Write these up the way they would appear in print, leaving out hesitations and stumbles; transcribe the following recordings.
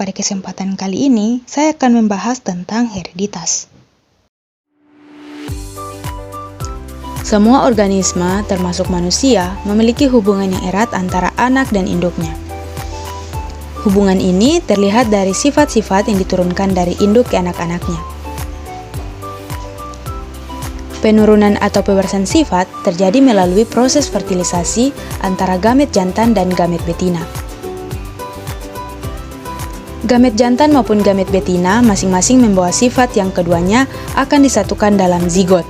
pada kesempatan kali ini saya akan membahas tentang hereditas. Semua organisme, termasuk manusia, memiliki hubungan yang erat antara anak dan induknya. Hubungan ini terlihat dari sifat-sifat yang diturunkan dari induk ke anak-anaknya. Penurunan atau pewarisan sifat terjadi melalui proses fertilisasi antara gamet jantan dan gamet betina. Gamet jantan maupun gamet betina masing-masing membawa sifat yang keduanya akan disatukan dalam zigot.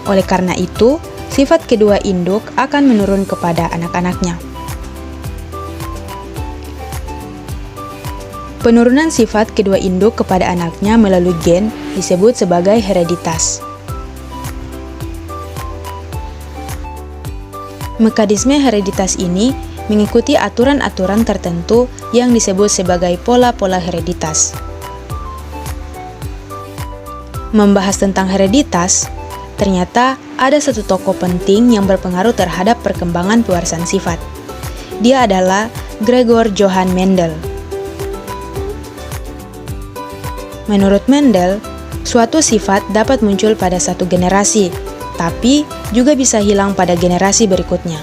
Oleh karena itu, sifat kedua induk akan menurun kepada anak-anaknya. Penurunan sifat kedua induk kepada anaknya melalui gen disebut sebagai hereditas. Mekanisme hereditas ini mengikuti aturan-aturan tertentu yang disebut sebagai pola-pola hereditas. Membahas tentang hereditas, ternyata ada satu tokoh penting yang berpengaruh terhadap perkembangan pewarisan sifat. Dia adalah Gregor Johann Mendel. Menurut Mendel, suatu sifat dapat muncul pada satu generasi, tapi juga bisa hilang pada generasi berikutnya.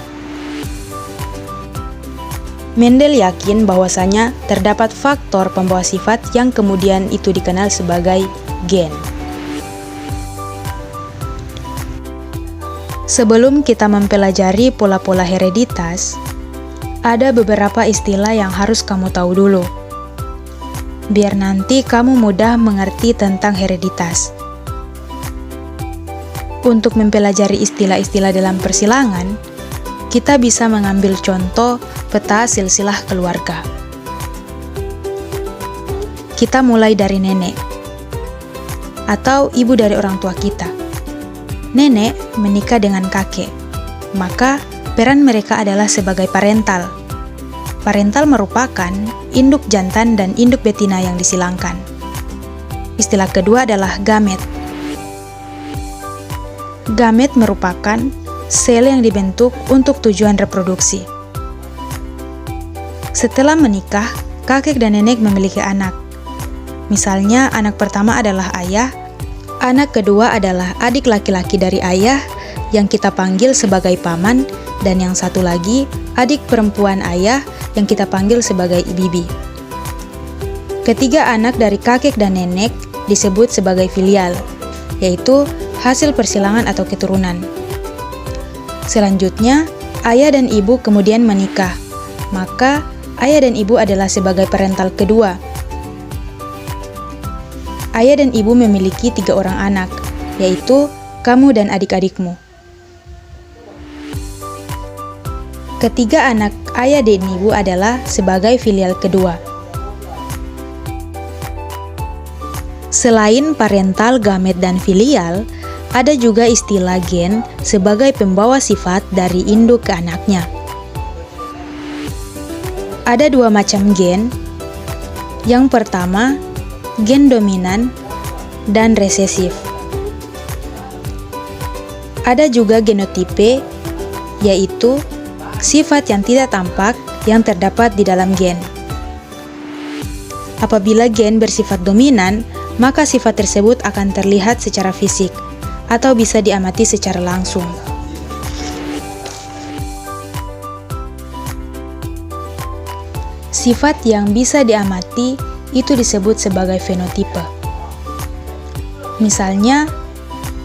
Mendel yakin bahwasanya terdapat faktor pembawa sifat yang kemudian itu dikenal sebagai gen. Sebelum kita mempelajari pola-pola hereditas, ada beberapa istilah yang harus kamu tahu dulu, biar nanti kamu mudah mengerti tentang hereditas. Untuk mempelajari istilah-istilah dalam persilangan, kita bisa mengambil contoh peta silsilah keluarga. Kita mulai dari nenek, atau ibu dari orang tua kita. Nenek menikah dengan kakek, maka peran mereka adalah sebagai parental. Parental merupakan induk jantan dan induk betina yang disilangkan. Istilah kedua adalah gamet. Gamet merupakan sel yang dibentuk untuk tujuan reproduksi. Setelah menikah, kakek dan nenek memiliki anak. Misalnya, anak pertama adalah ayah, anak kedua adalah adik laki-laki dari ayah yang kita panggil sebagai paman, dan yang satu lagi adik perempuan ayah yang kita panggil sebagai bibi. Ketiga anak dari kakek dan nenek disebut sebagai filial, yaitu hasil persilangan atau keturunan. Selanjutnya, ayah dan ibu kemudian menikah, maka ayah dan ibu adalah sebagai parental kedua. Ayah dan ibu memiliki 3 orang anak, yaitu kamu dan adik-adikmu. Ketiga anak ayah dan ibu adalah sebagai filial kedua. Selain parental, gamet, dan filial, ada juga istilah gen sebagai pembawa sifat dari induk ke anaknya. Ada 2 macam gen. Yang pertama, gen dominan dan resesif. Ada juga genotipe, yaitu sifat yang tidak tampak yang terdapat di dalam gen. Apabila gen bersifat dominan, maka sifat tersebut akan terlihat secara fisik atau bisa diamati secara langsung. Sifat yang bisa diamati itu disebut sebagai fenotipe. Misalnya,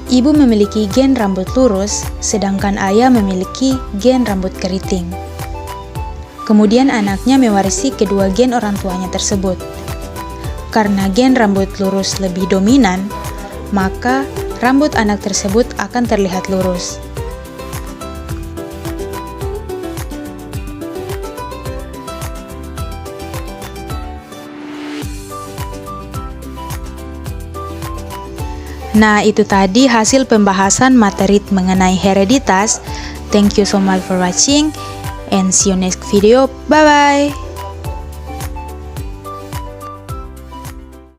ibu memiliki gen rambut lurus, sedangkan ayah memiliki gen rambut keriting. Kemudian anaknya mewarisi kedua gen orang tuanya tersebut. Karena gen rambut lurus lebih dominan, maka rambut anak tersebut akan terlihat lurus. Nah, itu tadi hasil pembahasan materi mengenai hereditas. Thank you so much for watching and see you next video. Bye bye.